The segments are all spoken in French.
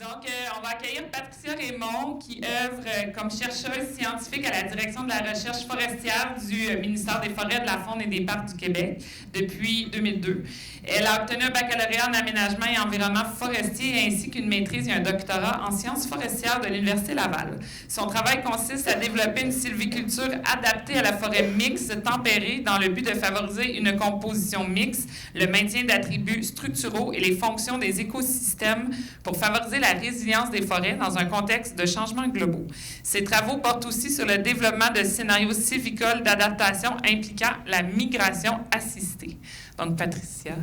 Donc, on va accueillir Patricia Raymond, qui œuvre comme chercheuse scientifique à la direction de la recherche forestière du ministère des Forêts, de la Faune et des Parcs du Québec depuis 2002. Elle a obtenu un baccalauréat en aménagement et environnement forestier ainsi qu'une maîtrise et un doctorat en sciences forestières de l'Université Laval. Son travail consiste à développer une sylviculture adaptée à la forêt mixte tempérée dans le but de favoriser une composition mixte, le maintien d'attributs structuraux et les fonctions des écosystèmes pour favoriser la résilience des forêts dans un contexte de changements globaux. Ses travaux portent aussi sur le développement de scénarios sylvicoles d'adaptation impliquant la migration assistée. Donc, Patricia,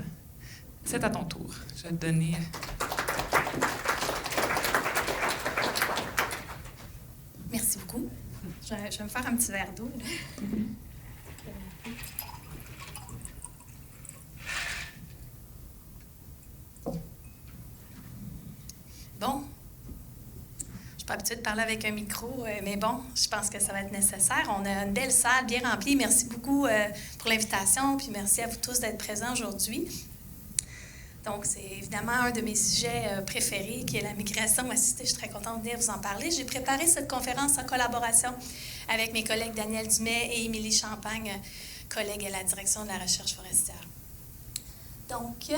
c'est à ton tour. Je vais te donner... Merci beaucoup. Je vais me faire un petit verre d'eau. Bon, je suis pas habituée de parler avec un micro, mais bon, je pense que ça va être nécessaire. On a une belle salle bien remplie. Merci beaucoup pour l'invitation, puis merci à vous tous d'être présents aujourd'hui. Donc, c'est évidemment un de mes sujets préférés, qui est la migration assistée. Je suis très contente de venir vous en parler. J'ai préparé cette conférence en collaboration avec mes collègues Daniel Dumais et Émilie Champagne, collègues à la direction de la recherche forestière. Donc,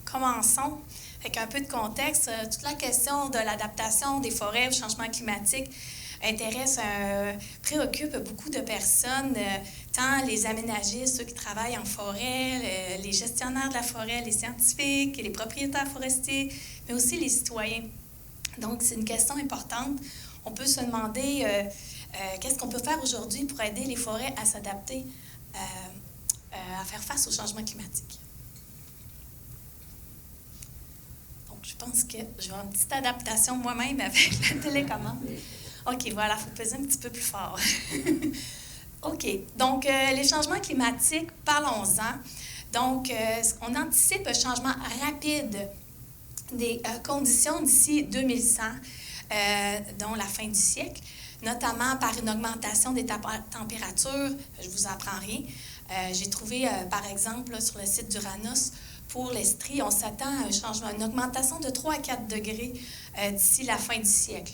commençons. Avec un peu de contexte, toute la question de l'adaptation des forêts au changement climatique préoccupe beaucoup de personnes, tant les aménagistes, ceux qui travaillent en forêt, les gestionnaires de la forêt, les scientifiques, les propriétaires forestiers, mais aussi les citoyens. Donc, c'est une question importante. On peut se demander qu'est-ce qu'on peut faire aujourd'hui pour aider les forêts à s'adapter, à faire face au changement climatique. Je pense que je vais avoir une petite adaptation moi-même avec la télécommande. OK, voilà, il faut peser un petit peu plus fort. OK, donc les changements climatiques, parlons-en. Donc, on anticipe un changement rapide des conditions d'ici 2100, dont la fin du siècle, notamment par une augmentation des températures. Je ne vous apprends rien. J'ai trouvé, par exemple, là, sur le site d'Uranus, pour l'Estrie, on s'attend à un changement, une augmentation de 3 à 4 degrés d'ici la fin du siècle.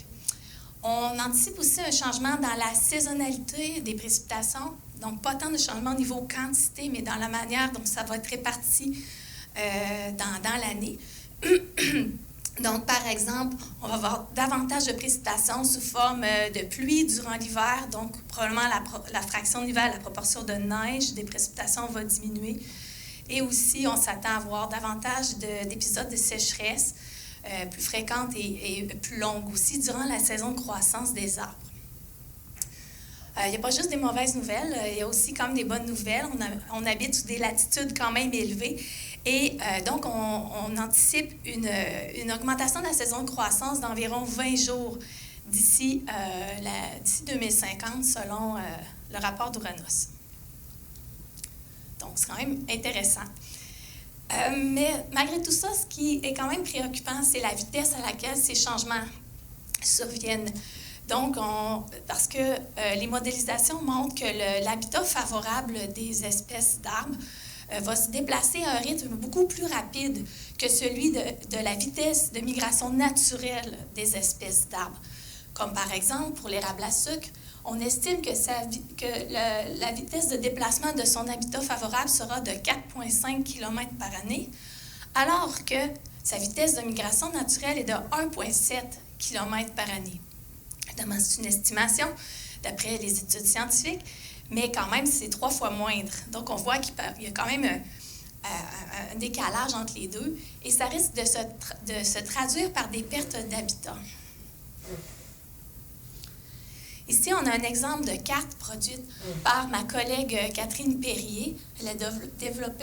On anticipe aussi un changement dans la saisonnalité des précipitations, donc pas tant de changement au niveau quantité, mais dans la manière dont ça va être réparti dans l'année. Donc, par exemple, on va avoir davantage de précipitations sous forme de pluie durant l'hiver, donc probablement la fraction de l'hiver, la proportion de neige des précipitations va diminuer. Et aussi, on s'attend à avoir davantage d'épisodes de sécheresse plus fréquentes et plus longues aussi durant la saison de croissance des arbres. Il n'y a pas juste des mauvaises nouvelles, il y a aussi comme des bonnes nouvelles. On habite sous des latitudes quand même élevées et donc on anticipe une augmentation de la saison de croissance d'environ 20 jours d'ici 2050 selon le rapport d'Uranus. Donc, c'est quand même intéressant. Mais malgré tout ça, ce qui est quand même préoccupant, c'est la vitesse à laquelle ces changements surviennent. Donc, parce que les modélisations montrent que l'habitat favorable des espèces d'arbres va se déplacer à un rythme beaucoup plus rapide que celui de la vitesse de migration naturelle des espèces d'arbres. Comme par exemple, pour l'érable à sucre, on estime que la vitesse de déplacement de son habitat favorable sera de 4,5 km par année, alors que sa vitesse de migration naturelle est de 1,7 km par année. Évidemment, c'est une estimation d'après les études scientifiques, mais quand même, c'est 3 fois moindre. Donc, on voit qu'il y a quand même un décalage entre les deux, et ça risque de se traduire par des pertes d'habitat. Ici, on a un exemple de carte produite par ma collègue Catherine Perrier. Elle développe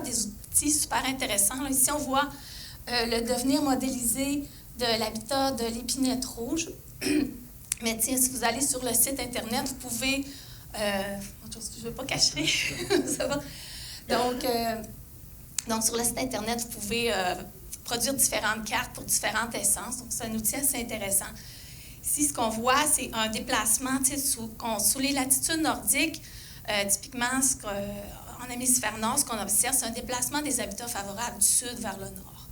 des outils super intéressants. Là, ici, on voit le devenir modélisé de l'habitat de l'épinette rouge. Mais tiens, si vous allez sur le site Internet, vous pouvez... je ne veux pas cacher, ça va. Donc, sur le site Internet, vous pouvez produire différentes cartes pour différentes essences. Donc, c'est un outil assez intéressant. Ici, ce qu'on voit, c'est un déplacement sous les latitudes nordiques. Typiquement, en hémisphère nord, ce qu'on observe, c'est un déplacement des habitats favorables du sud vers le nord.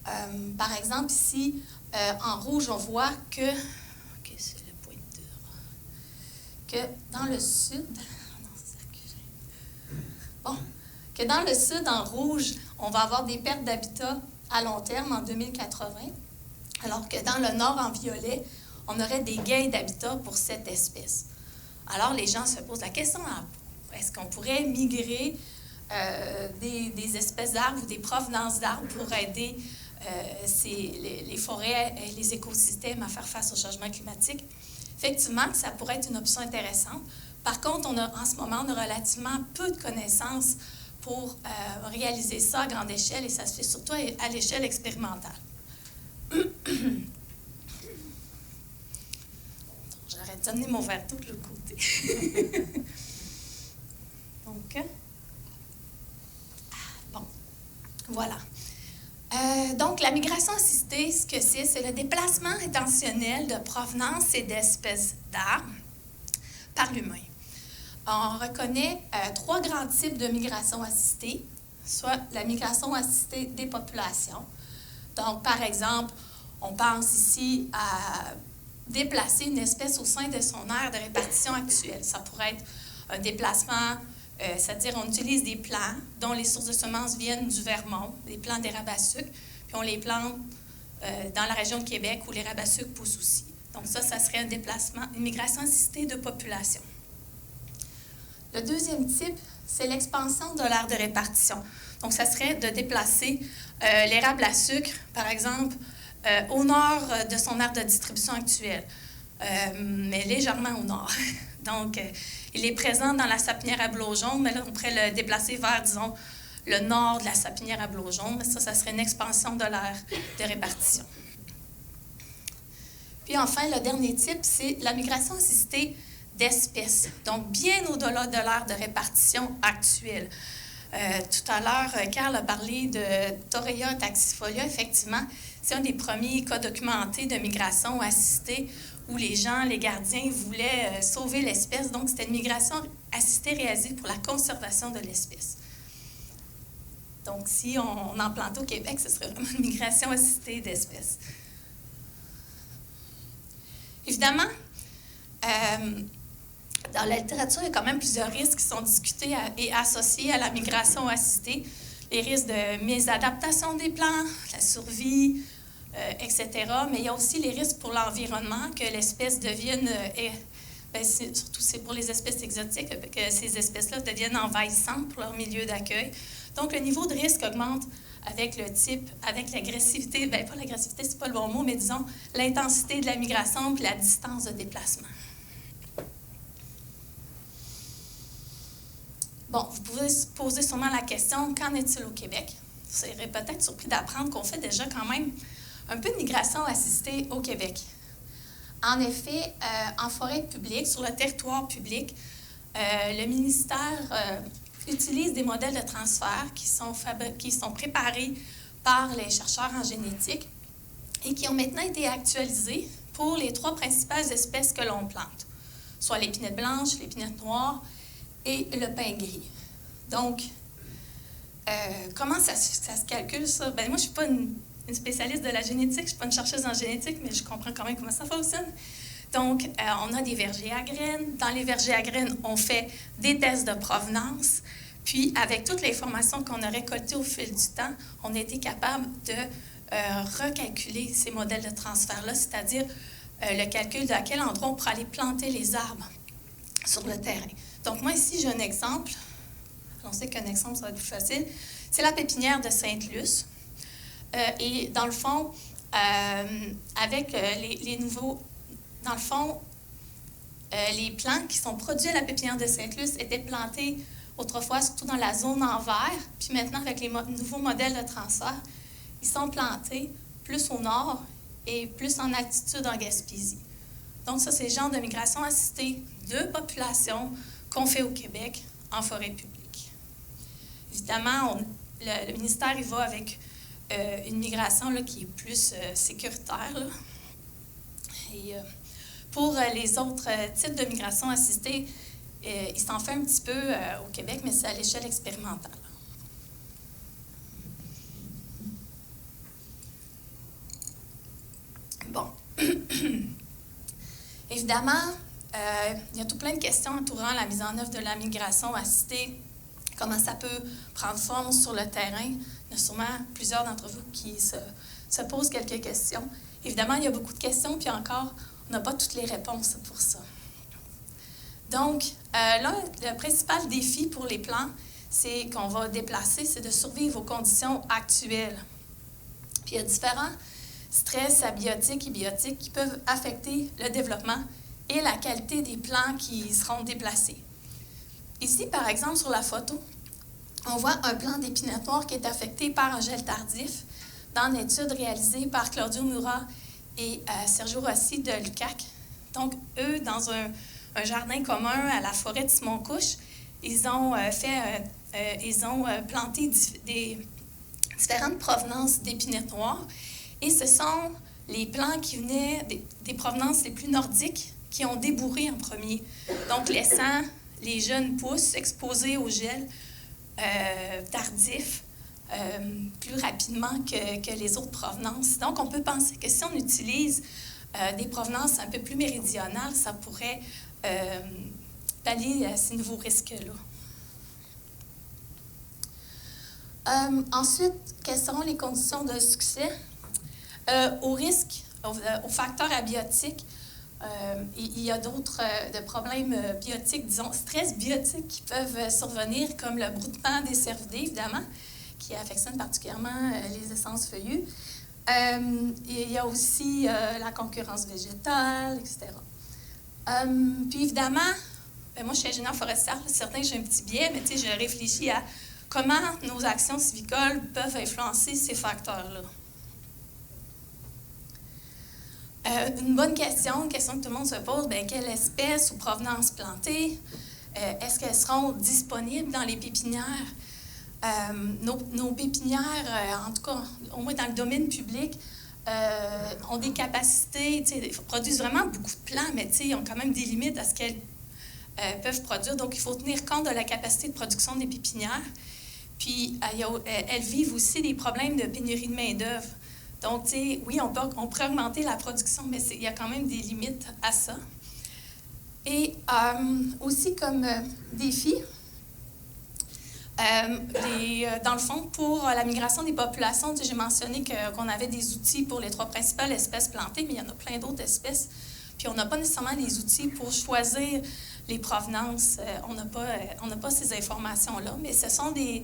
Par exemple, ici, en rouge, on voit que... OK, c'est le pointeur. Que dans le sud... Non, c'est ça que j'ai... Bon. Que dans le sud, en rouge, on va avoir des pertes d'habitat à long terme en 2080, alors que dans le nord, en violet, on aurait des gains d'habitat pour cette espèce. Alors, les gens se posent la question, est-ce qu'on pourrait migrer des espèces d'arbres ou des provenances d'arbres pour aider les forêts et les écosystèmes à faire face au changement climatique? Effectivement, ça pourrait être une option intéressante. Par contre, en ce moment, on a relativement peu de connaissances pour réaliser ça à grande échelle, et ça se fait surtout à l'échelle expérimentale. J'aurais dû amener mon verre d'eau de l'autre côté. Donc, bon, voilà. Donc, la migration assistée, ce que c'est le déplacement intentionnel de provenance et d'espèces d'arbres par l'humain. On reconnaît 3 grands types de migration assistée, soit la migration assistée des populations. Donc, par exemple, on pense ici à déplacer une espèce au sein de son aire de répartition actuelle. Ça pourrait être un déplacement, c'est-à-dire on utilise des plants dont les sources de semences viennent du Vermont, des plants d'érable à sucre, puis on les plante dans la région de Québec où l'érable à sucre pousse aussi. Donc ça serait un déplacement, une migration assistée de population. Le deuxième type, c'est l'expansion de l'aire de répartition. Donc, ça serait de déplacer l'érable à sucre, par exemple, au nord de son aire de distribution actuelle, mais légèrement au nord. Donc, il est présent dans la sapinière à Blaugeon, mais là, on pourrait le déplacer vers, disons, le nord de la sapinière à Blaugeon. Mais ça serait une expansion de l'aire de répartition. Puis enfin, le dernier type, c'est la migration assistée d'espèces, donc bien au-delà de l'aire de répartition actuelle. Tout à l'heure, Carl a parlé de Torreya taxifolia. Effectivement, c'est un des premiers cas documentés de migration assistée où les gens, les gardiens, voulaient sauver l'espèce. Donc, c'était une migration assistée réalisée pour la conservation de l'espèce. Donc, si on en plantait au Québec, ce serait vraiment une migration assistée d'espèces. Évidemment, dans la littérature, il y a quand même plusieurs risques qui sont discutés et associés à la migration assistée. Les risques de mésadaptation des plants, la survie, etc. Mais il y a aussi les risques pour l'environnement, que l'espèce devienne, surtout c'est pour les espèces exotiques, que ces espèces-là deviennent envahissantes pour leur milieu d'accueil. Donc, le niveau de risque augmente avec le type, avec l'agressivité, pas l'agressivité, c'est pas le bon mot, mais disons l'intensité de la migration puis la distance de déplacement. Bon, vous pouvez se poser sûrement la question, qu'en est-il au Québec? Vous serez peut-être surpris d'apprendre qu'on fait déjà quand même un peu de migration assistée au Québec. En effet, en forêt publique, sur le territoire public, le ministère utilise des modèles de transfert qui sont préparés par les chercheurs en génétique et qui ont maintenant été actualisés pour les 3 principales espèces que l'on plante, soit l'épinette blanche, l'épinette noire et le pin gris. Donc, comment ça se calcule, ça? Moi, je ne suis pas une spécialiste de la génétique, je ne suis pas une chercheuse en génétique, mais je comprends quand même comment ça fonctionne. Donc, on a des vergers à graines. Dans les vergers à graines, on fait des tests de provenance. Puis, avec toute l'information qu'on a récoltée au fil du temps, on a été capable de recalculer ces modèles de transfert-là, c'est-à-dire le calcul de à quel endroit on pourrait aller planter les arbres sur le terrain. Donc, moi, ici, j'ai un exemple. On sait qu'un exemple, ça va être plus facile. C'est la pépinière de Sainte-Luce. Et dans le fond, avec les nouveaux... Dans le fond, les plants qui sont produits à la pépinière de Sainte-Luce étaient plantés autrefois, surtout dans la zone en vert. Puis maintenant, avec les nouveaux modèles de transfert, ils sont plantés plus au nord et plus en altitude en Gaspésie. Donc, ça, c'est le genre de migration assistée de population qu'on fait au Québec en forêt publique. Évidemment, le ministère y va avec une migration là, qui est plus sécuritaire. Là. Et pour les autres types de migration assistée, il s'en fait un petit peu au Québec, mais c'est à l'échelle expérimentale. Évidemment, il y a tout plein de questions entourant la mise en œuvre de la migration assistée, comment ça peut prendre forme sur le terrain. Il y a sûrement plusieurs d'entre vous qui se posent quelques questions. Évidemment, il y a beaucoup de questions, puis encore, on n'a pas toutes les réponses pour ça. Donc, là, le principal défi pour les plants, c'est qu'on va déplacer, c'est de survivre aux conditions actuelles. Puis il y a différents stress abiotiques et biotiques qui peuvent affecter le développement et la qualité des plants qui seront déplacés. Ici, par exemple, sur la photo, on voit un plant d'épinette noire qui est affecté par un gel tardif dans une étude réalisée par Claudio Mura et Sergio Rossi de l'UQAC. Donc, eux, dans un jardin commun à la forêt de Simon-Couche, ils ont planté des différentes provenances d'épinettes noires. Et ce sont les plants qui venaient des provenances les plus nordiques qui ont débourré en premier. Donc, laissant les jeunes pousses exposés au gel tardif plus rapidement que les autres provenances. Donc, on peut penser que si on utilise des provenances un peu plus méridionales, ça pourrait pallier à ces nouveaux risques-là. Ensuite, quelles seront les conditions de succès? Au risque, aux facteurs abiotiques, il y a d'autres problèmes biotiques, disons, stress biotiques qui peuvent survenir, comme le broutement des cervidés, évidemment, qui affectionne particulièrement les essences feuillues. Il y a aussi la concurrence végétale, etc. Puis évidemment, moi je suis ingénieure forestière, c'est certain que j'ai un petit biais, mais je réfléchis à comment nos actions civicoles peuvent influencer ces facteurs-là. Une bonne question, une question que tout le monde se pose, quelle espèce ou provenance plantée? Est-ce qu'elles seront disponibles dans les pépinières? Nos pépinières, en tout cas, au moins dans le domaine public, ont des capacités, produisent vraiment beaucoup de plants, mais ils ont quand même des limites à ce qu'elles peuvent produire. Donc, il faut tenir compte de la capacité de production des pépinières. Puis, elles vivent aussi des problèmes de pénurie de main-d'œuvre. Donc, oui, on peut augmenter la production, mais il y a quand même des limites à ça. Et aussi comme défi, dans le fond, pour la migration des populations, j'ai mentionné qu'on avait des outils pour les 3 principales espèces plantées, mais il y en a plein d'autres espèces. Puis on n'a pas nécessairement les outils pour choisir les provenances. On n'a pas ces informations-là, mais ce sont des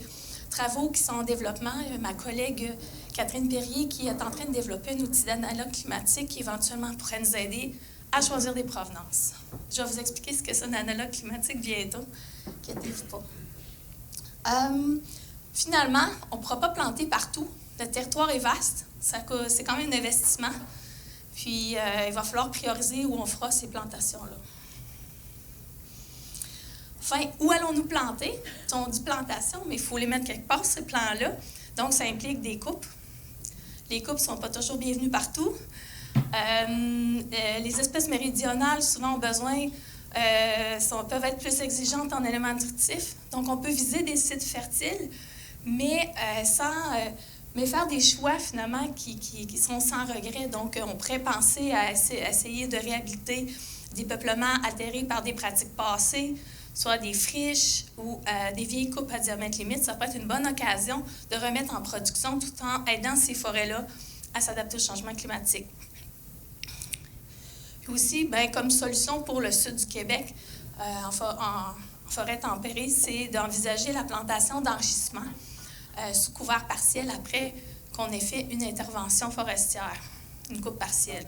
travaux qui sont en développement. Ma collègue Catherine Perrier qui est en train de développer un outil d'analogue climatique qui éventuellement pourrait nous aider à choisir des provenances. Je vais vous expliquer ce que c'est un analogue climatique bientôt. Inquiétez-vous pas. Finalement, on ne pourra pas planter partout. Le territoire est vaste. C'est quand même un investissement. Puis, il va falloir prioriser où on fera ces plantations-là. Enfin, où allons-nous planter? On dit plantation, mais il faut les mettre quelque part, ces plants-là. Donc, ça implique des coupes. Les coupes ne sont pas toujours bienvenues partout. Les espèces méridionales, souvent, ont besoin, peuvent être plus exigeantes en éléments nutritifs. Donc, on peut viser des sites fertiles, mais faire des choix, finalement, qui sont sans regret. Donc, on pourrait penser à essayer de réhabiliter des peuplements altérés par des pratiques passées, soit des friches ou des vieilles coupes à diamètre limite. Ça peut être une bonne occasion de remettre en production tout en aidant ces forêts-là à s'adapter au changement climatique. Puis aussi, comme solution pour le sud du Québec, en forêt tempérée, c'est d'envisager la plantation d'enrichissement sous couvert partiel après qu'on ait fait une intervention forestière, une coupe partielle.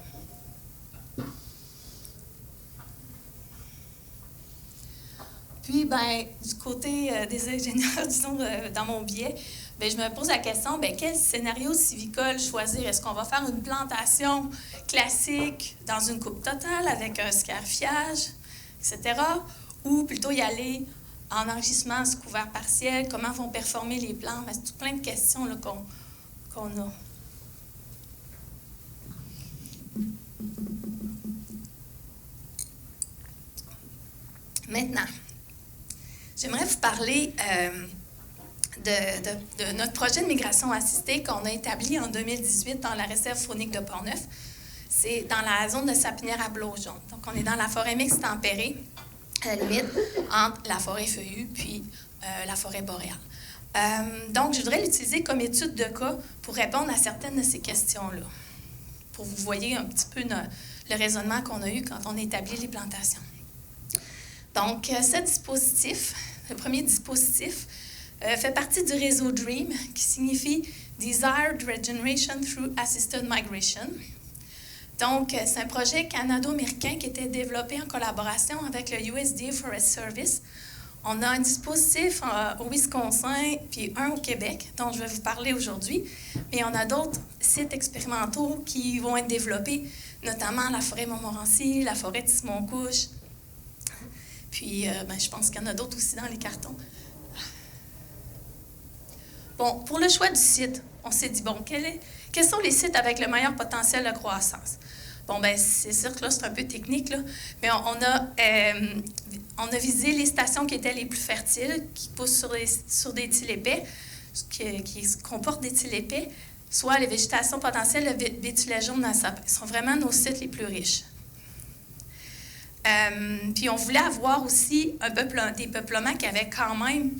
Puis, du côté des ingénieurs, disons, dans mon biais, je me pose la question, quel scénario civicole choisir? Est-ce qu'on va faire une plantation classique dans une coupe totale avec un scarifiage, etc., ou plutôt y aller en enrichissement sous couvert partiel? Comment vont performer les plants? C'est tout plein de questions là, qu'on a. Maintenant, j'aimerais vous parler de notre projet de migration assistée qu'on a établi en 2018 dans la réserve faunique de Pont-Neuf. c'est dans la zone de sapinière à Blaujon. Donc, on est dans la forêt mixte tempérée, à la limite, entre la forêt feuillue puis la forêt boréale. Donc, je voudrais l'utiliser comme étude de cas pour répondre à certaines de ces questions-là, pour que vous voyez un petit peu le raisonnement qu'on a eu quand on a établi les plantations. Donc, ce dispositif, le premier dispositif, fait partie du réseau DREAM, qui signifie Desired Regeneration Through Assisted Migration. Donc, c'est un projet canado-américain qui était développé en collaboration avec le USDA Forest Service. On a un dispositif au Wisconsin puis un au Québec, dont je vais vous parler aujourd'hui. Mais on a d'autres sites expérimentaux qui vont être développés, notamment la forêt Montmorency, la forêt de Simon-Couche. Puis, je pense qu'il y en a d'autres aussi dans les cartons. Bon, pour le choix du site, on s'est dit, bon, quels sont les sites avec le meilleur potentiel de croissance? Bon, c'est sûr que là, c'est un peu technique, là, mais on a visé les stations qui étaient les plus fertiles, qui poussent sur des tils épais, qui comportent des tils épais, soit les végétations potentielles de bétulets jaunes à sapin. Ce sont vraiment nos sites les plus riches. Puis on voulait avoir aussi des peuplements qui avaient quand même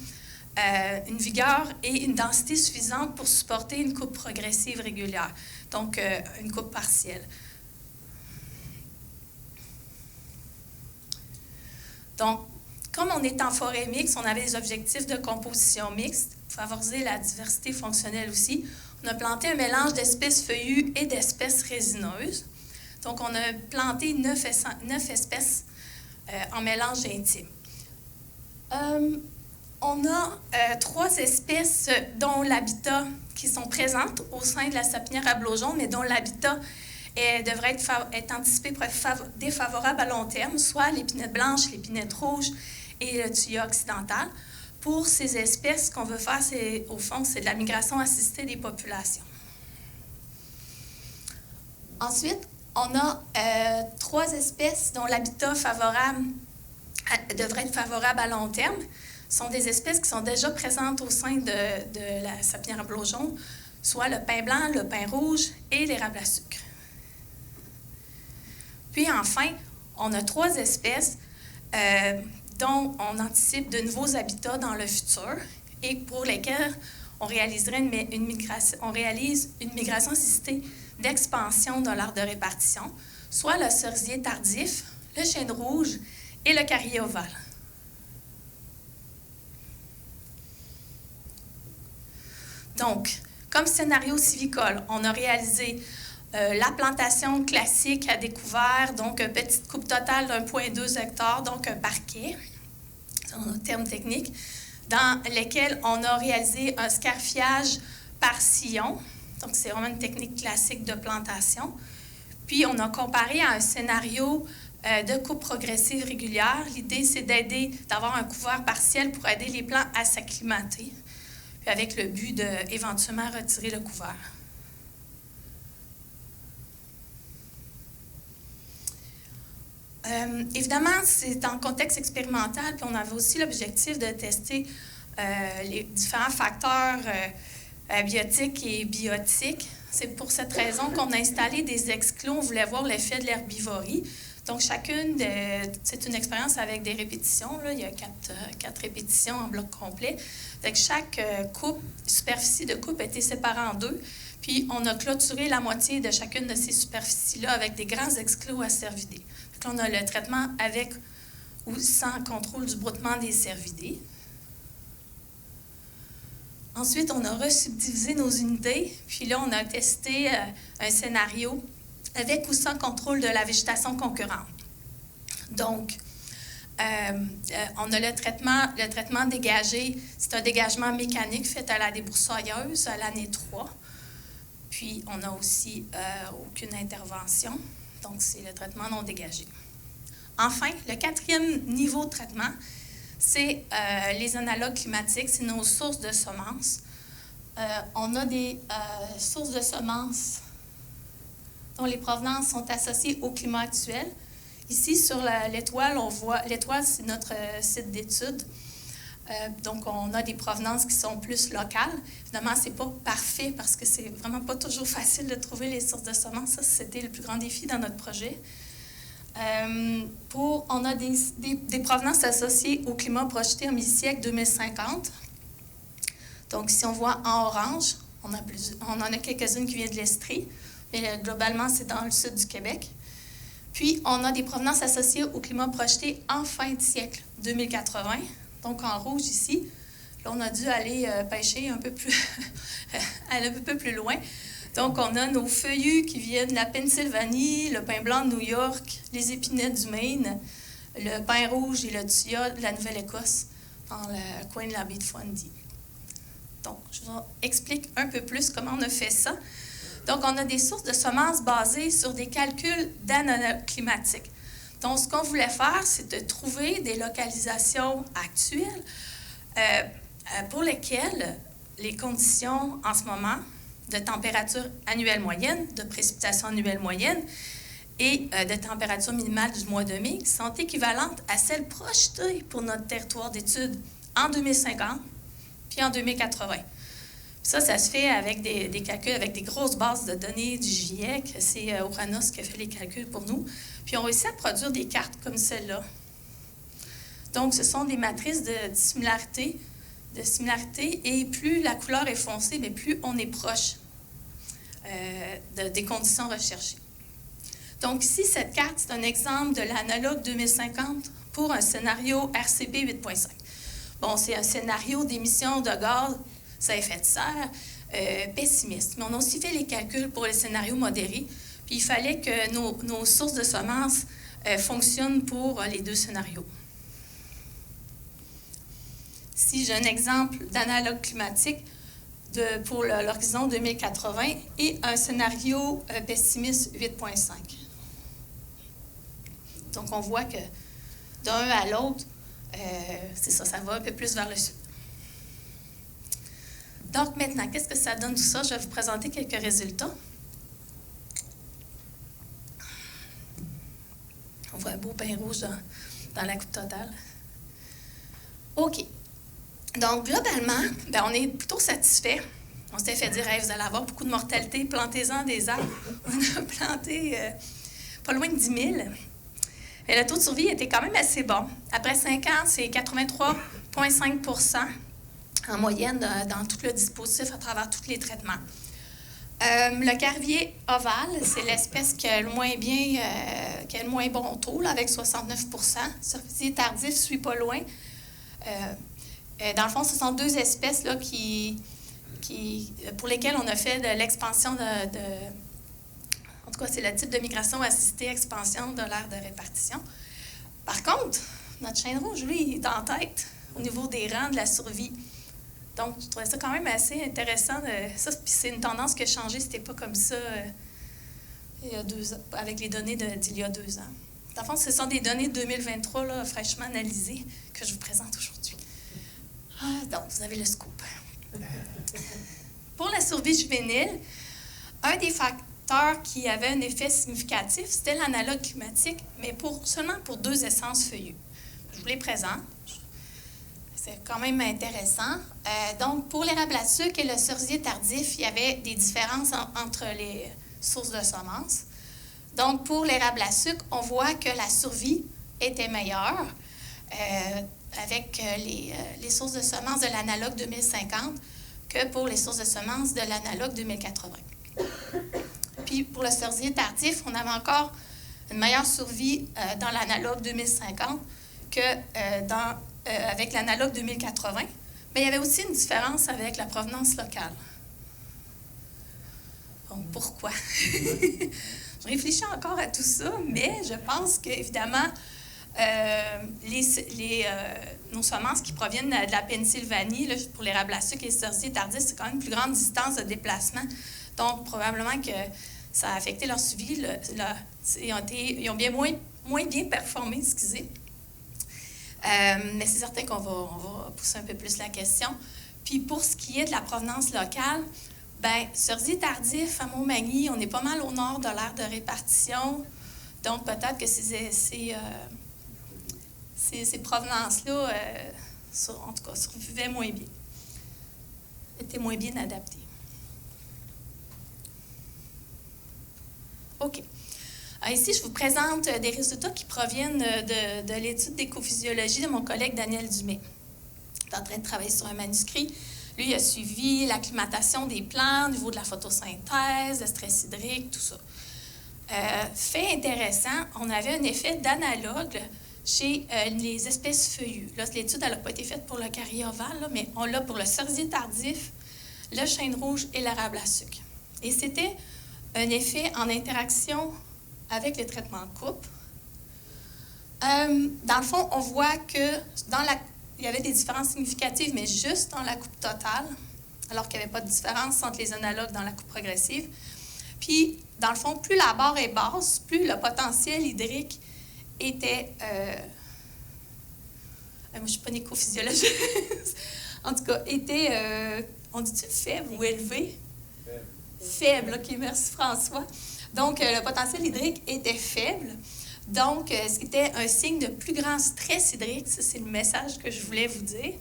une vigueur et une densité suffisante pour supporter une coupe progressive régulière, donc une coupe partielle. Donc, comme on est en forêt mixte, on avait des objectifs de composition mixte, favoriser la diversité fonctionnelle aussi. On a planté un mélange d'espèces feuillues et d'espèces résineuses. Donc, on a planté 9 espèces en mélange intime. On a 3 espèces dont l'habitat qui sont présentes au sein de la sapinière à Blaujon, mais dont l'habitat devrait être anticipé pour être défavorable à long terme, soit l'épinette blanche, l'épinette rouge et le tuya occidental. Pour ces espèces, ce qu'on veut faire, au fond, c'est de la migration assistée des populations. Ensuite, on a 3 espèces dont l'habitat devrait être favorable à long terme. Ce sont des espèces qui sont déjà présentes au sein de la sapinière à Blaujon, soit le pin blanc, le pin rouge et l'érable à sucre. Puis enfin, on a 3 espèces dont on anticipe de nouveaux habitats dans le futur et pour lesquels on réalise une migration assistée d'expansion de l'aire de répartition, soit le cerisier tardif, le chêne rouge et le carrier ovale. Donc, comme scénario silvicole, on a réalisé la plantation classique à découvert, donc une petite coupe totale d'1,2 hectare, donc un parquet, c'est un terme technique, dans lequel on a réalisé un scarfiage par sillon, donc c'est vraiment une technique classique de plantation. Puis on a comparé à un scénario de coupe progressive régulière. L'idée, c'est d'avoir un couvert partiel pour aider les plants à s'acclimater, puis avec le but d'éventuellement retirer le couvert. Évidemment, c'est en contexte expérimental, puis on avait aussi l'objectif de tester les différents facteurs biotiques et biotiques. C'est pour cette raison qu'on a installé des exclos. On voulait voir l'effet de l'herbivorie. Donc, c'est une expérience avec des répétitions. Là. Il y a 4 répétitions en bloc complet. Donc, chaque superficie de coupe a été séparée en 2. Puis, on a clôturé la moitié de chacune de ces superficies-là avec des grands exclos à cervidés. Donc, on a le traitement avec ou sans contrôle du broutement des cervidés. Ensuite, on a resubdivisé nos unités. Puis là, on a testé un scénario avec ou sans contrôle de la végétation concurrente. Donc, on a le traitement dégagé. C'est un dégagement mécanique fait à la débroussailleuse à l'année 3. Puis, on n'a aussi aucune intervention. Donc, c'est le traitement non dégagé. Enfin, le 4e niveau de traitement, c'est les analogues climatiques, c'est nos sources de semences. On a des sources de semences dont les provenances sont associées au climat actuel. Ici, sur l'étoile, on voit, l'étoile, c'est notre site d'étude. Donc, on a des provenances qui sont plus locales. Évidemment, ce n'est pas parfait parce que c'est vraiment pas toujours facile de trouver les sources de semences. Ça, c'était le plus grand défi dans notre projet. On a des provenances associées au climat projeté en mi-siècle 2050. Donc, si on voit en orange, on en a quelques-unes qui viennent de l'Estrie, mais globalement, c'est dans le sud du Québec. Puis, on a des provenances associées au climat projeté en fin de siècle 2080. Donc, en rouge ici, là, on a dû aller pêcher un peu plus, aller un peu plus loin. Donc, on a nos feuillus qui viennent de la Pennsylvanie, le pin blanc de New York, les épinettes du Maine, le pin rouge et le tuya de la Nouvelle-Écosse, dans le coin de la baie de Fundy. Donc, je vous explique un peu plus comment on a fait ça. Donc, on a des sources de semences basées sur des calculs d'anomalies climatiques. Donc, ce qu'on voulait faire, c'est de trouver des localisations actuelles pour lesquelles les conditions en ce moment de température annuelle moyenne, de précipitation annuelle moyenne et de température minimale du mois de mai sont équivalentes à celles projetées pour notre territoire d'études en 2050 puis en 2080. Ça se fait avec des calculs, avec des grosses bases de données du GIEC. C'est Oranos qui a fait les calculs pour nous. Puis on réussit à produire des cartes comme celle-là. Donc, ce sont des matrices de similarité, et plus la couleur est foncée, mais plus on est proche des conditions recherchées. Donc, ici, cette carte, c'est un exemple de l'analogue 2050 pour un scénario RCP 8.5. Bon, c'est un scénario d'émissions de gaz à effet de serre pessimiste. Mais on a aussi fait les calculs pour les scénarios modérés. Puis il fallait que nos sources de semences fonctionnent pour les deux scénarios. Ici, j'ai un exemple d'analogue climatique pour l'horizon 2080 et un scénario pessimiste 8.5. Donc, on voit que d'un à l'autre, c'est ça va un peu plus vers le sud. Donc, maintenant, qu'est-ce que ça donne tout ça? Je vais vous présenter quelques résultats. On voit un beau pain rouge dans la coupe totale. OK. Donc, globalement, on est plutôt satisfait. On s'était fait dire, hey, vous allez avoir beaucoup de mortalité, plantez-en des arbres. On a planté pas loin de 10 000. Et le taux de survie était quand même assez bon. Après 5 ans, c'est 83,5 % en moyenne dans tout le dispositif à travers tous les traitements. Le carvier ovale, c'est l'espèce qui a le moins bon taux, là, avec 69 %. Cerisier tardif suit pas loin. Dans le fond, ce sont deux espèces là, pour lesquelles on a fait de l'expansion en tout cas, c'est le type de migration assistée, expansion de l'aire de répartition. Par contre, notre chêne rouge, lui, il est en tête au niveau des rangs de la survie. Donc, je trouvais ça quand même assez intéressant. Puis c'est une tendance qui a changé. C'était pas comme ça il y a 2 ans, avec les données d'il y a 2 ans. Dans le fond, ce sont des données de 2023, là, fraîchement analysées, que je vous présente aujourd'hui. Donc, vous avez le scoop. Pour la survie juvénile, un des facteurs qui avait un effet significatif, c'était l'analogue climatique, mais seulement pour 2 essences feuillues. Je vous les présente. C'est quand même intéressant. Donc, pour l'érable à sucre et le cerisier tardif, il y avait des différences entre les sources de semences. Donc, pour l'érable à sucre, on voit que la survie était meilleure avec les sources de semences de l'analogue 2050 que pour les sources de semences de l'analogue 2080. Puis, pour le cerisier tardif, on avait encore une meilleure survie dans l'analogue 2050 que avec l'analogue 2080. Mais il y avait aussi une différence avec la provenance locale. Bon, pourquoi? Je réfléchis encore à tout ça, mais je pense qu'évidemment, nos semences qui proviennent de la Pennsylvanie, là, pour l'érable à sucre et le cerisier tardif, c'est quand même une plus grande distance de déplacement. Donc, probablement que ça a affecté leur suivi. Ils ont bien moins bien performé, excusez. Mais c'est certain qu'on va pousser un peu plus la question. Puis, pour ce qui est de la provenance locale, cerisier tardif à Montmagny, on est pas mal au nord de l'aire de répartition. Donc, peut-être que ces provenances-là En tout cas, survivaient moins bien. Étaient moins bien adaptés. OK. Ici, je vous présente des résultats qui proviennent de l'étude d'écophysiologie de mon collègue Daniel Dumais. Il est en train de travailler sur un manuscrit. Lui, il a suivi l'acclimatation des plants au niveau de la photosynthèse, le stress hydrique, tout ça. Fait intéressant, on avait un effet d'analogue chez les espèces feuillues. Là, l'étude n'a pas été faite pour le carré ovale, mais on l'a pour le cerisier tardif, le chêne rouge et l'érable à sucre. Et c'était un effet en interaction avec le traitement de coupe. Dans le fond, on voit que il y avait des différences significatives, mais juste dans la coupe totale, alors qu'il n'y avait pas de différence entre les analogues dans la coupe progressive. Puis, dans le fond, plus la barre est basse, plus le potentiel hydrique était... moi, je ne suis pas une écophysiologiste. En tout cas, était... on dit-tu faible ou élevé? Faible, OK, merci François. Donc, le potentiel hydrique était faible. Donc, c'était un signe de plus grand stress hydrique. Ça, c'est le message que je voulais vous dire.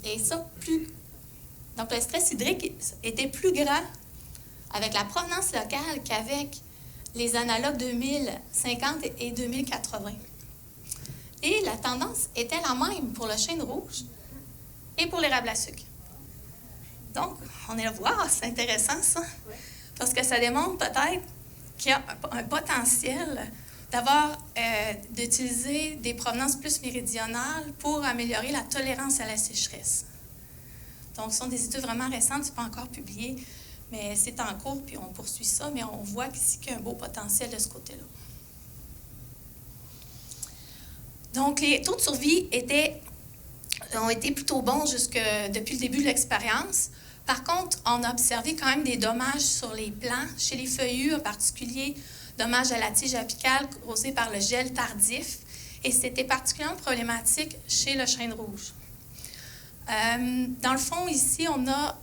Et ça, donc, le stress hydrique était plus grand avec la provenance locale qu'avec les analogues 2050 et 2080. Et la tendance était la même pour le chêne rouge et pour l'érable à sucre. Donc, on est là, wow, c'est intéressant ça, parce que ça démontre peut-être qu'il y a un potentiel d'utiliser des provenances plus méridionales pour améliorer la tolérance à la sécheresse. Donc, ce sont des études vraiment récentes, ce n'est pas encore publié, mais c'est en cours, puis on poursuit ça, mais on voit ici qu'il y a un beau potentiel de ce côté-là. Donc, les taux de survie ont été plutôt bons depuis le début de l'expérience. Par contre, on a observé quand même des dommages sur les plants, chez les feuillus en particulier, dommages à la tige apicale causés par le gel tardif, et c'était particulièrement problématique chez le chêne rouge. Dans le fond, ici, on a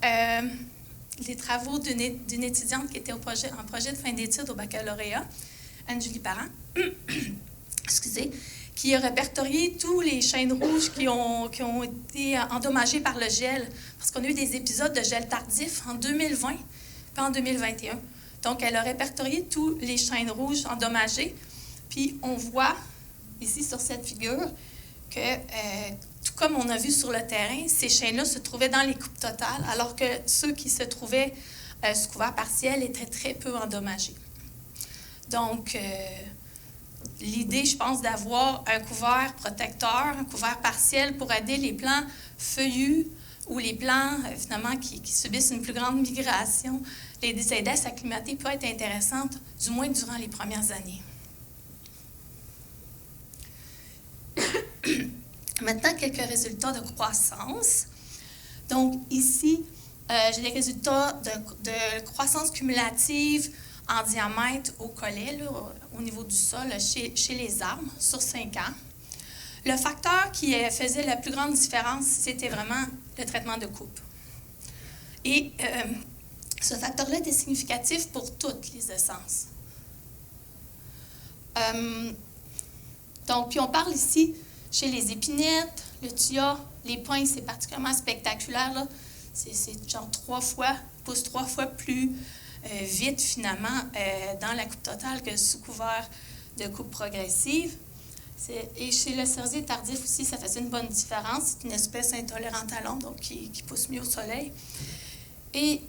les travaux d'une étudiante qui était en projet de fin d'études au baccalauréat, Anne-Julie Parent, excusez, qui a répertorié tous les chênes rouges qui ont été endommagés par le gel, parce qu'on a eu des épisodes de gel tardif en 2020 puis en 2021. Donc, elle a répertorié tous les chênes rouges endommagés, puis on voit ici sur cette figure que, tout comme on a vu sur le terrain, ces chênes-là se trouvaient dans les coupes totales, alors que ceux qui se trouvaient sous couvert partiel étaient très peu endommagés. Donc, l'idée, je pense, d'avoir un couvert protecteur, un couvert partiel pour aider les plants feuillus ou les plants, finalement, qui subissent une plus grande migration, les aider à s'acclimater peut être intéressante, du moins durant les premières années. Maintenant, quelques résultats de croissance. Donc, ici, j'ai des résultats de croissance cumulative en diamètre au collet, là, au niveau du sol, chez les arbres, sur 5 ans. Le facteur qui faisait la plus grande différence, c'était vraiment le traitement de coupe. Et ce facteur-là était significatif pour toutes les essences. Donc, puis on parle ici chez les épinettes, le thuya, les pins, c'est particulièrement spectaculaire, là. C'est genre 3 fois plus vite, finalement, dans la coupe totale que sous couvert de coupe progressive. Et chez le cerisier tardif aussi, ça faisait une bonne différence. C'est une espèce intolérante à l'ombre, donc qui pousse mieux au soleil. Et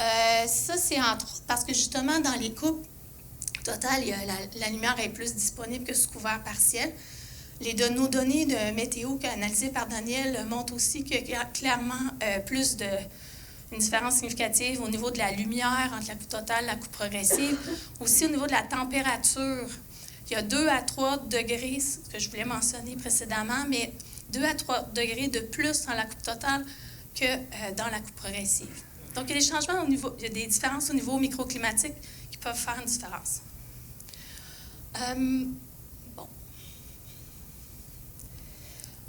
ça, c'est entre autres parce que justement, dans les coupes totales, la lumière est plus disponible que sous couvert partiel. Nos données de météo analysées par Daniel montrent aussi qu'il y a clairement une différence significative au niveau de la lumière entre la coupe totale et la coupe progressive. Aussi au niveau de la température. Il y a 2 à 3 degrés, ce que je voulais mentionner précédemment, mais 2 à 3 degrés de plus dans la coupe totale que dans la coupe progressive. Donc, il y a des changements il y a des différences au niveau microclimatique qui peuvent faire une différence. Bon.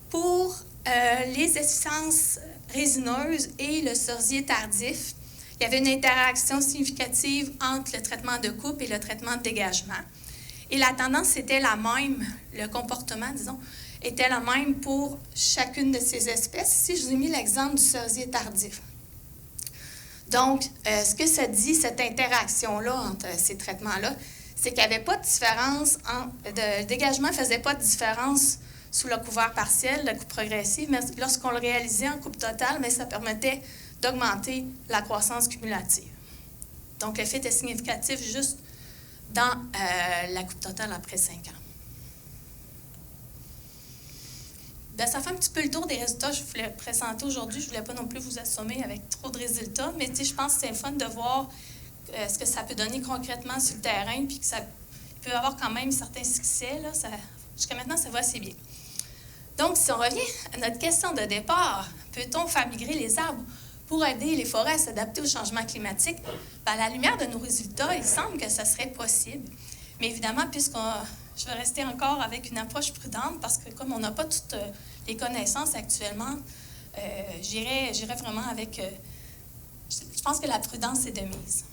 Pour les essences résineuses et le cerisier tardif, il y avait une interaction significative entre le traitement de coupe et le traitement de dégagement. Et la tendance était la même, le comportement, disons, était la même pour chacune de ces espèces. Ici, je vous ai mis l'exemple du cerisier tardif. Donc, ce que ça dit, cette interaction-là entre ces traitements-là, c'est qu'il n'y avait pas de différence, le dégagement ne faisait pas de différence sous le couvert partiel, la coupe progressive, mais lorsqu'on le réalisait en coupe totale, mais ça permettait d'augmenter la croissance cumulative. Donc, l'effet était significatif juste dans la coupe totale après 5 ans. Bien, ça fait un petit peu le tour des résultats que je voulais présenter aujourd'hui. Je ne voulais pas non plus vous assommer avec trop de résultats, mais je pense que c'est fun de voir ce que ça peut donner concrètement sur le terrain, puis que ça peut avoir quand même certains succès. Jusqu'à maintenant, ça va assez bien. Donc, si on revient à notre question de départ, peut-on faire migrer les arbres pour aider les forêts à s'adapter au changement climatique? Bien, à la lumière de nos résultats, il semble que ça serait possible. Mais évidemment, je vais rester encore avec une approche prudente parce que comme on n'a pas toutes les connaissances actuellement, j'irai vraiment avec... je pense que la prudence est de mise.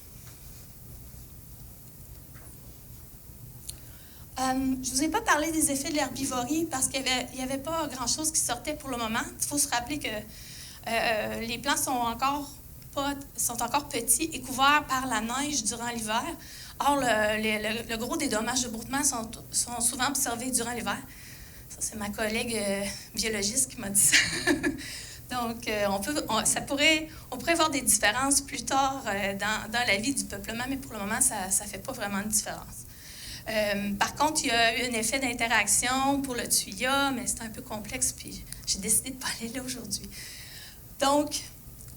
Je ne vous ai pas parlé des effets de l'herbivorie parce qu'il n'y avait pas grand-chose qui sortait pour le moment. Il faut se rappeler que les plants sont encore petits et couverts par la neige durant l'hiver. Or, le gros des dommages de broutement sont souvent observés durant l'hiver. Ça, c'est ma collègue biologiste qui m'a dit ça. Donc, on pourrait voir des différences plus tard dans la vie du peuplement, mais pour le moment, ça ne fait pas vraiment de différence. Par contre, il y a eu un effet d'interaction pour le tuya, mais c'est un peu complexe, puis j'ai décidé de ne pas aller là aujourd'hui. Donc,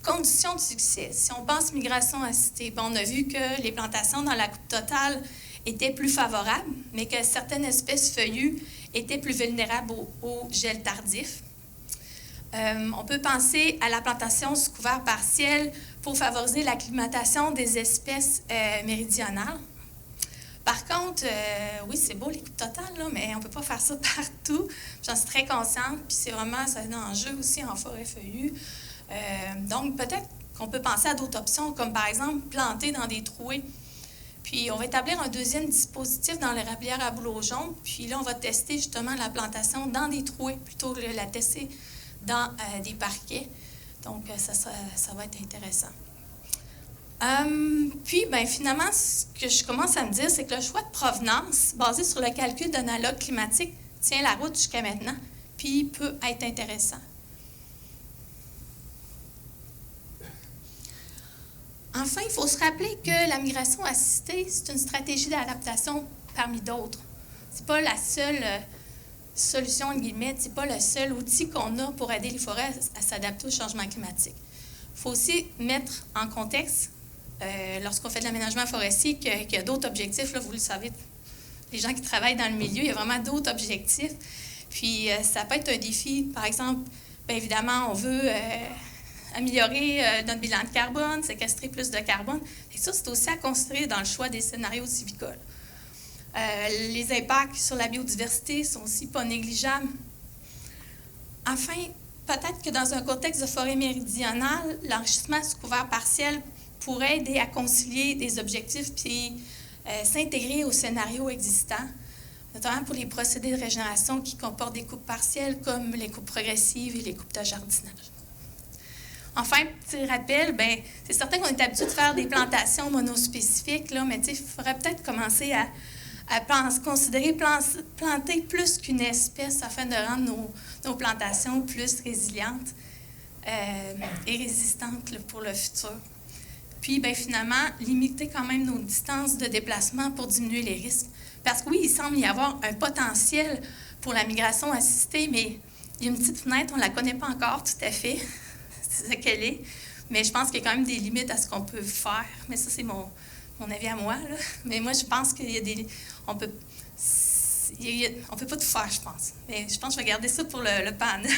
conditions de succès. Si on pense migration assistée, on a vu que les plantations dans la coupe totale étaient plus favorables, mais que certaines espèces feuillues étaient plus vulnérables au gel tardif. On peut penser à la plantation sous couvert partiel pour favoriser l'acclimatation des espèces méridionales. Par contre, oui, c'est beau les coupes totales, là, mais on ne peut pas faire ça partout. J'en suis très consciente, puis c'est vraiment un enjeu aussi en forêt feuillue. Donc, peut-être qu'on peut penser à d'autres options, comme par exemple planter dans des trouées. Puis, on va établir un deuxième dispositif dans l'érablière à bouleau jaune. Puis là, on va tester justement la plantation dans des trouées plutôt que de la tester dans des parquets. Donc, ça va être intéressant. Puis, finalement, ce que je commence à me dire, c'est que le choix de provenance, basé sur le calcul d'analogue climatique, tient la route jusqu'à maintenant, puis peut être intéressant. Enfin, il faut se rappeler que la migration assistée, c'est une stratégie d'adaptation parmi d'autres. Ce n'est pas la seule solution, en guillemets, ce n'est pas le seul outil qu'on a pour aider les forêts à s'adapter au changement climatique. Il faut aussi mettre en contexte, lorsqu'on fait de l'aménagement forestier, qu'il y a d'autres objectifs, là, vous le savez, les gens qui travaillent dans le milieu, il y a vraiment d'autres objectifs. Puis, ça peut être un défi, par exemple, bien évidemment, on veut améliorer notre bilan de carbone, séquestrer plus de carbone. Et ça, c'est aussi à considérer dans le choix des scénarios sylvicoles. Les impacts sur la biodiversité sont aussi pas négligeables. Enfin, peut-être que dans un contexte de forêt méridionale, l'enrichissement sous couvert partiel pourrait aider à concilier des objectifs puis s'intégrer aux scénarios existants, notamment pour les procédés de régénération qui comportent des coupes partielles comme les coupes progressives et les coupes de jardinage. Enfin, petit rappel, c'est certain qu'on est habitué de faire des plantations monospécifiques, là, mais il faudrait peut-être commencer à considérer planter plus qu'une espèce afin de rendre nos plantations plus résilientes et résistantes là, pour le futur. Puis, finalement, limiter quand même nos distances de déplacement pour diminuer les risques. Parce que oui, il semble y avoir un potentiel pour la migration assistée, mais il y a une petite fenêtre, on ne la connaît pas encore tout à fait. C'est ce qu'elle est. Mais je pense qu'il y a quand même des limites à ce qu'on peut faire. Mais ça, c'est mon avis à moi. Là. Mais moi, je pense qu'il y a des... On peut pas tout faire, je pense. Mais je pense que je vais garder ça pour le panel.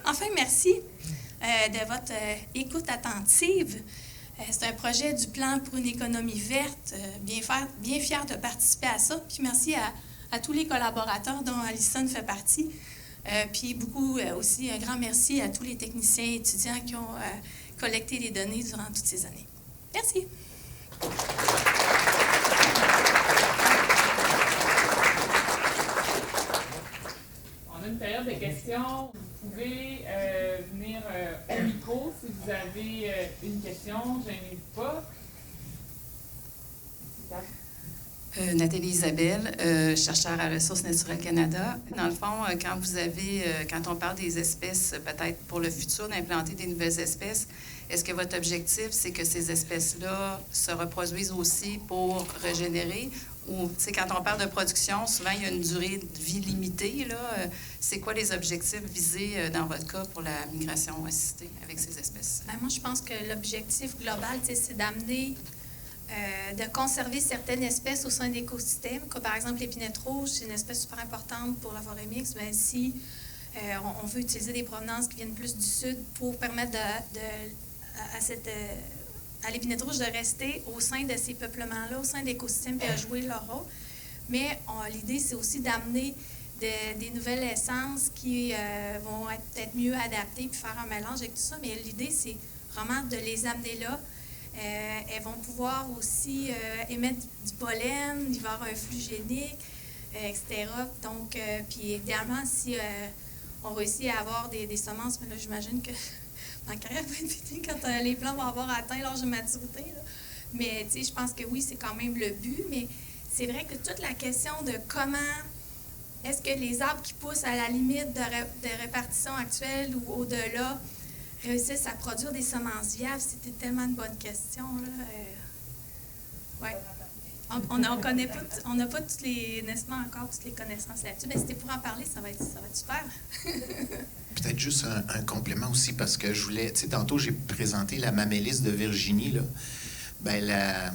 Enfin, merci de votre écoute attentive. C'est un projet du plan pour une économie verte. Bien fier de participer à ça. Puis merci à tous les collaborateurs dont Alison fait partie. Puis beaucoup aussi, un grand merci à tous les techniciens et étudiants qui ont collecté les données durant toutes ces années. Merci. questions, vous pouvez venir au micro si vous avez une question. Gênez-vous pas. Nathalie Isabelle, chercheure à Ressources naturelles Canada. Dans le fond, quand on parle des espèces, peut-être pour le futur, d'implanter des nouvelles espèces, est-ce que votre objectif, c'est que ces espèces-là se reproduisent aussi pour régénérer? Ou, tu sais, quand on parle de production, souvent, il y a une durée de vie limitée, là. C'est quoi les objectifs visés dans votre cas pour la migration assistée avec ces espèces? Ben, moi, je pense que l'objectif global, c'est d'amener, de conserver certaines espèces au sein d'écosystèmes, comme par exemple l'épinette rouge, c'est une espèce super importante pour la forêt mixte. Bien, si on veut utiliser des provenances qui viennent plus du sud pour permettre à l'épinette rouge de rester au sein de ces peuplements-là, au sein d'écosystèmes, et à jouer leur rôle. Mais l'idée, c'est aussi d'amener des nouvelles essences qui vont être peut-être mieux adaptées, puis faire un mélange avec tout ça. Mais l'idée, c'est vraiment de les amener là. Elles vont pouvoir aussi émettre du pollen, il va y avoir un flux génique, etc. Donc, puis évidemment, si on réussit à avoir des semences, mais là, j'imagine que ma carrière va être finie quand les plants vont avoir atteint l'âge de maturité. Là. Mais, tu sais, je pense que oui, c'est quand même le but, mais c'est vrai que toute la question de comment est-ce que les arbres qui poussent à la limite de répartition actuelle ou au-delà réussissent à produire des semences viables, c'était tellement une bonne question. Ouais. On n'a pas nécessairement encore toutes les connaissances là-dessus. Mais c'était pour en parler, ça va être super. Peut-être juste un complément aussi, parce que je voulais... Tu sais, tantôt, j'ai présenté la mamélisse de Virginie, là. Ben,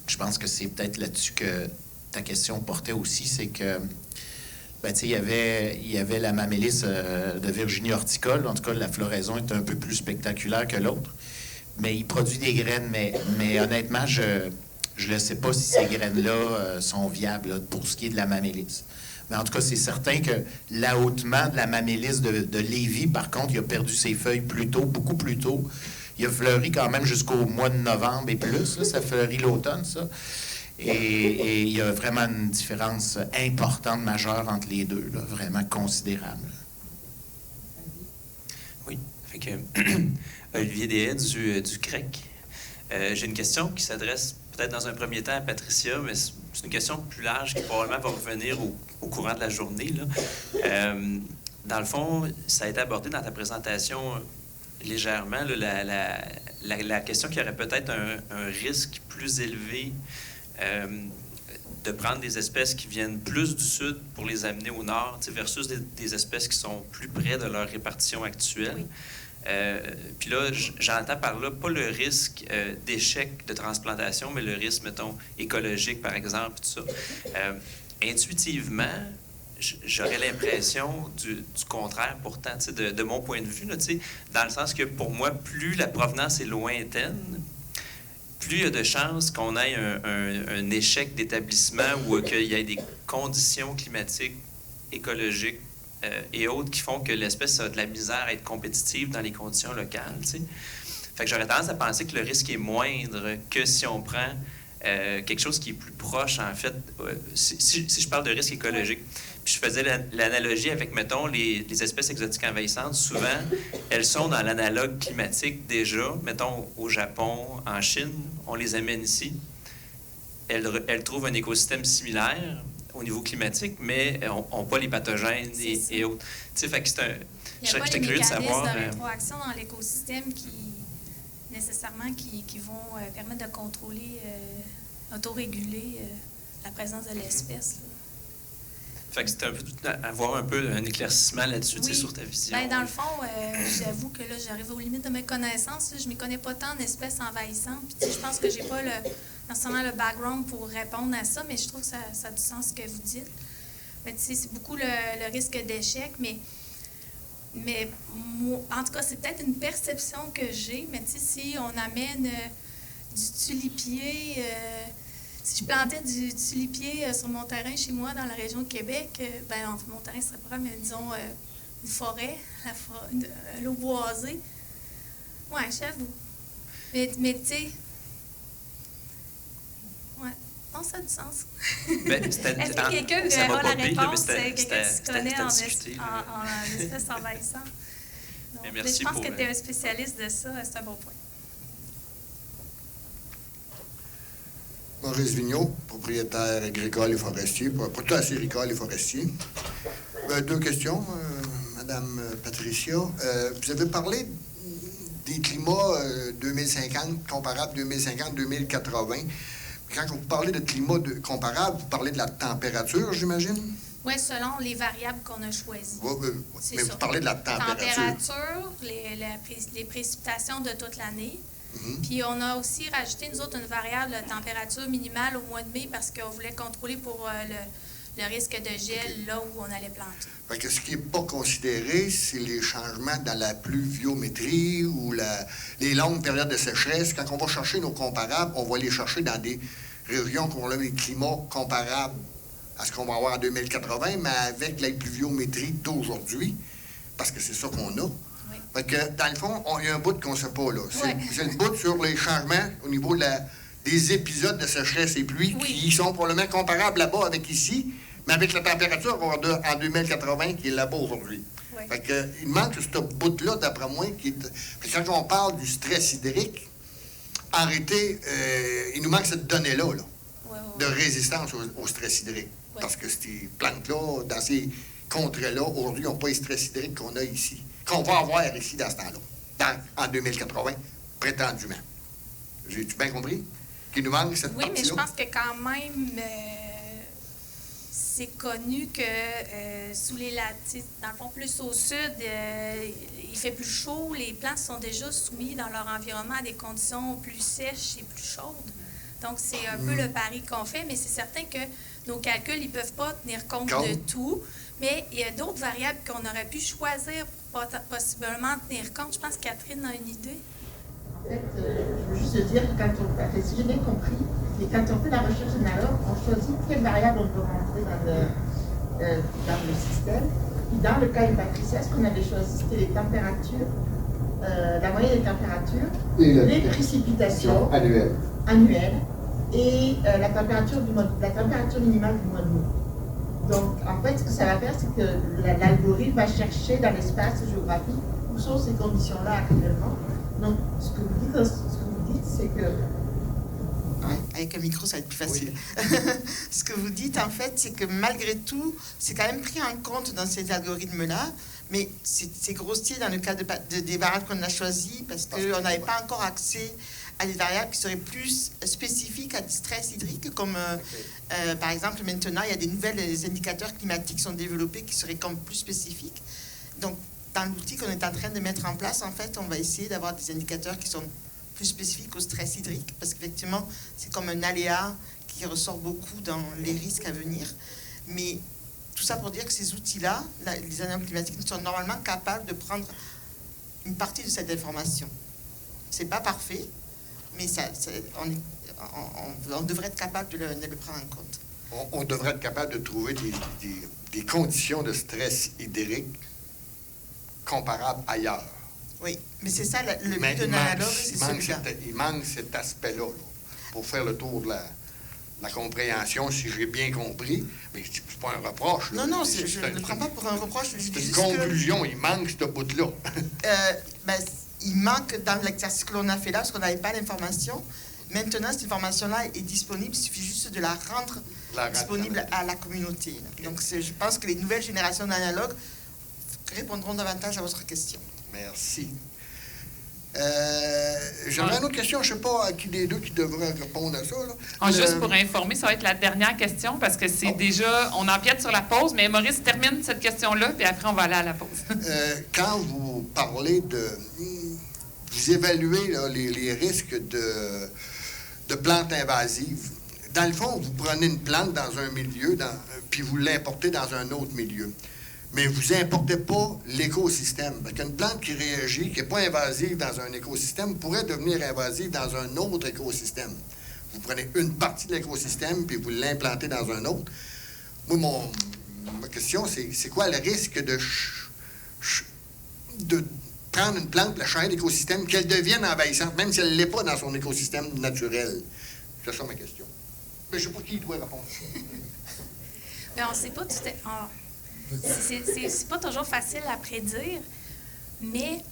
je pense que c'est peut-être là-dessus que ta question portait aussi, c'est que... Ben, tu sais, il y avait la mamélisse de Virginie horticole. En tout cas, la floraison est un peu plus spectaculaire que l'autre. Mais il produit des graines. Mais honnêtement, je ne sais pas si ces graines-là sont viables là, pour ce qui est de la mamélisse. Mais en tout cas, c'est certain que l'ahoutement de la mamélisse de Lévis, par contre, il a perdu ses feuilles plus tôt, beaucoup plus tôt. Il a fleuri quand même jusqu'au mois de novembre et plus. Là, ça fleurit l'automne, ça. Et il y a vraiment une différence importante, majeure entre les deux, là, vraiment considérable. Oui. Fait que, Olivier Deshaies du CREC. J'ai une question qui s'adresse peut-être dans un premier temps à Patricia, mais c'est une question plus large qui probablement va revenir au courant de la journée, là. Dans le fond, ça a été abordé dans ta présentation légèrement, là, la question qu'il y aurait peut-être un risque plus élevé de prendre des espèces qui viennent plus du sud pour les amener au nord, versus des espèces qui sont plus près de leur répartition actuelle. Oui. Puis là, j'entends par là pas le risque d'échec de transplantation, mais le risque, mettons, écologique, par exemple, tout ça. Intuitivement, j'aurais l'impression du contraire, pourtant, de mon point de vue, là, dans le sens que pour moi, plus la provenance est lointaine, plus il y a de chances qu'on ait un échec d'établissement ou qu'il y ait des conditions climatiques, écologiques et autres qui font que l'espèce a de la misère à être compétitive dans les conditions locales. T'sais. Fait que j'aurais tendance à penser que le risque est moindre que si on prend quelque chose qui est plus proche, en fait, si je parle de risque écologique. Puis je faisais l'analogie avec, mettons, les espèces exotiques envahissantes. Souvent, elles sont dans l'analogue climatique déjà. Mettons, au Japon, en Chine, on les amène ici. Elles trouvent un écosystème similaire au niveau climatique, mais n'ont pas les pathogènes et autres. Tu sais, fait que c'est un... Il n'y a pas les mécanismes de rétroaction dans l'écosystème qui vont permettre de contrôler, autoréguler la présence de l'espèce. Fait que c'est un peu avoir un peu un éclaircissement là-dessus, oui. Sur ta vision. Bien, dans le fond, j'avoue que là, j'arrive aux limites de mes connaissances. Je ne m'y connais pas tant d'espèces envahissantes. Puis, je pense que je n'ai pas nécessairement le background pour répondre à ça, mais je trouve que ça a du sens ce que vous dites. Mais, c'est beaucoup le risque d'échec, mais moi, en tout cas, c'est peut-être une perception que j'ai. Mais si on amène du tulipier... si je plantais du tulipier sur mon terrain chez moi, dans la région de Québec, mon terrain serait pas, mais disons, une forêt, l'eau boisée. Oui, j'avoue. Mais tu sais, ouais. Non, ça a du sens. Ben, Est-ce que quelqu'un ça m'a aura pas la pris, là, mais réponse? Quelqu'un qui se connaît c'était en discuté, là. espèces envahissantes? Non. Mais Mais merci je pense pour, que tu es un spécialiste de ça. C'est un bon point. Maurice Vigneault, propriétaire agricole et forestier, propriétaire agricole et forestier. Deux questions, Madame Patricia. Vous avez parlé des climats 2050, comparables 2050-2080. Quand vous parlez de climat comparable, vous parlez de la température, j'imagine? Oui, selon les variables qu'on a choisies. Mais ça. vous parlez de la température. Les précipitations de toute l'année. Mhm. Puis on a aussi rajouté, nous autres, une variable de température minimale au mois de mai parce qu'on voulait contrôler pour le risque de gel là où on allait planter. Fait que ce qui n'est pas considéré, c'est les changements dans la pluviométrie ou les longues périodes de sécheresse. Quand on va chercher nos comparables, on va les chercher dans des régions qui ont des climats comparables à ce qu'on va avoir en 2080, mais avec la pluviométrie d'aujourd'hui, parce que c'est ça qu'on a. Oui. Fait que, dans le fond, il y a un bout qu'on ne sait pas, là. Ouais. C'est le bout sur les changements au niveau des épisodes de sécheresse et pluie qui sont probablement comparables là-bas avec ici, mais avec la température qu'on a en 2080 qui est là-bas aujourd'hui. Oui. Fait que, il manque ce bout-là, d'après moi, quand on parle du stress hydrique, en réalité, il nous manque cette donnée-là, là, Ouais. de résistance au stress hydrique. Ouais. Parce que ces plantes-là, dans ces contrées-là, aujourd'hui, n'ont pas le stress hydrique qu'on a ici, qu'on va avoir ici dans ce temps-là, en 2080, prétendument. J'ai-tu bien compris? Qu'il nous manque cette Oui, partie-là? mais je pense que quand même, c'est connu que sous les latitudes, dans le fond, plus au sud, il fait plus chaud. Les plantes sont déjà soumises dans leur environnement à des conditions plus sèches et plus chaudes. Donc, c'est un peu le pari qu'on fait, mais c'est certain que nos calculs, ils ne peuvent pas tenir compte de tout. Mais il y a d'autres variables qu'on aurait pu choisir pour possiblement tenir compte. Je pense que Catherine a une idée. En fait, je veux juste dire que si j'ai bien compris, quand on fait la recherche analogue, on choisit quelle variable on peut rentrer dans le système. Puis dans le cas de Patricia, ce qu'on avait choisi, c'était les températures, la moyenne des températures, les précipitations annuelles et la température minimale du mois de mai. Donc, en fait, ce que ça va faire, c'est que l'algorithme va chercher dans l'espace géographique où sont ces conditions-là actuellement. Donc, ce que vous dites, c'est que... Ouais, avec un micro, ça va être plus facile. Oui. Ce que vous dites, en fait, c'est que malgré tout, c'est quand même pris en compte dans ces algorithmes-là, mais c'est grossier dans le cas des variables qu'on a choisies parce qu'on n'avait pas encore accès à des variables qui seraient plus spécifiques à du stress hydrique, comme par exemple maintenant, il y a des nouvelles indicateurs climatiques qui sont développés qui seraient comme plus spécifiques. Donc, dans l'outil qu'on est en train de mettre en place, en fait, on va essayer d'avoir des indicateurs qui sont plus spécifiques au stress hydrique, parce qu'effectivement, c'est comme un aléa qui ressort beaucoup dans les risques à venir. Mais tout ça pour dire que ces outils-là, les analyses climatiques, sont normalement capables de prendre une partie de cette information. C'est pas parfait, mais on devrait être capable de le prendre en compte. On devrait être capable de trouver des conditions de stress hydrique comparables ailleurs. Oui, mais c'est ça, le but d'un analogue, c'est celui-là. Il manque cet aspect-là, là, pour faire le tour de la compréhension, si j'ai bien compris. Mais c'est pas un reproche. Là. Non, je ne le prends pas pour un reproche. C'est une conclusion, il manque ce bout-là. Il manque dans l'exercice que l'on a fait là, parce qu'on n'avait pas l'information. Maintenant, cette information-là est disponible, il suffit juste de la rendre disponible à la communauté. Okay. Donc, je pense que les nouvelles générations d'analogues répondront davantage à votre question. Merci. J'aurais une autre question, je ne sais pas à qui des deux qui devrait répondre à ça. Là. Juste pour informer, ça va être la dernière question parce que c'est déjà, on empiète sur la pause, mais Maurice termine cette question-là, puis après on va aller à la pause. Quand vous parlez vous évaluez là, les risques de plantes invasives, dans le fond, vous prenez une plante dans un milieu, puis vous l'importez dans un autre milieu. Mais vous n'importez pas l'écosystème. Parce qu'une plante qui réagit, qui n'est pas invasive dans un écosystème, pourrait devenir invasive dans un autre écosystème. Vous prenez une partie de l'écosystème, puis vous l'implantez dans un autre. Moi, ma question, c'est quoi le risque de prendre une plante, la changer d'écosystème, qu'elle devienne envahissante, même si elle ne l'est pas dans son écosystème naturel? C'est ça ma question. Mais je ne sais pas qui doit répondre. Mais on ne sait pas tout c'est pas toujours facile à prédire, mais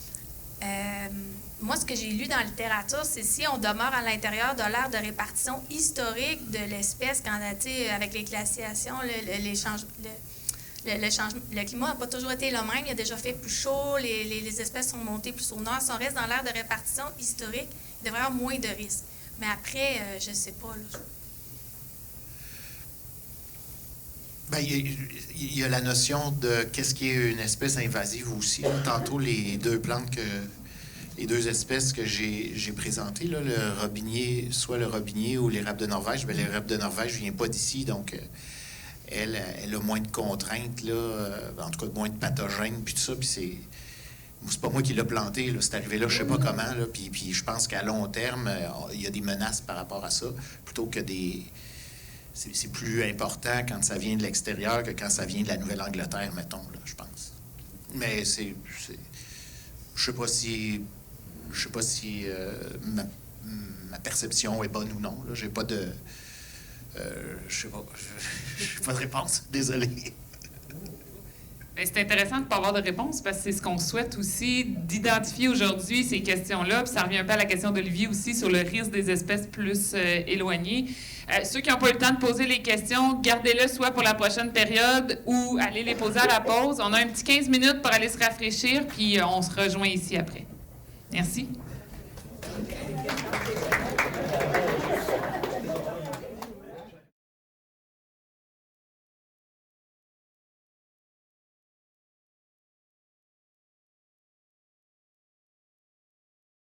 moi, ce que j'ai lu dans la littérature, c'est si on demeure à l'intérieur de l'aire de répartition historique de l'espèce, quand avec les glaciations, le climat n'a pas toujours été le même. Il a déjà fait plus chaud, les espèces sont montées plus au nord. Si on reste dans l'aire de répartition historique, il devrait y avoir moins de risques. Mais après, je ne sais pas. Là. Bien, il y a la notion de qu'est-ce qui est une espèce invasive aussi. Là. Tantôt, les deux espèces que j'ai présentées, là, le robinier, soit le robinier ou l'érable de Norvège, bien, l'érable de Norvège ne vient pas d'ici, donc elle a moins de contraintes, là, en tout cas moins de pathogènes, puis tout ça, puis c'est pas moi qui l'ai planté, là, c'est arrivé là, je sais pas comment, là, puis je pense qu'à long terme, il y a des menaces par rapport à ça, plutôt que c'est plus important quand ça vient de l'extérieur que quand ça vient de la Nouvelle-Angleterre, mettons, là, je pense. Mais je sais pas si ma perception est bonne ou non. Là. J'ai pas de... je sais pas de réponse. Désolé. C'est intéressant de ne pas avoir de réponse parce que c'est ce qu'on souhaite aussi, d'identifier aujourd'hui ces questions-là. Puis ça revient un peu à la question d'Olivier aussi sur le risque des espèces plus éloignées. Ceux qui n'ont pas eu le temps de poser les questions, gardez-le soit pour la prochaine période ou allez les poser à la pause. On a un petit 15 minutes pour aller se rafraîchir, puis on se rejoint ici après. Merci.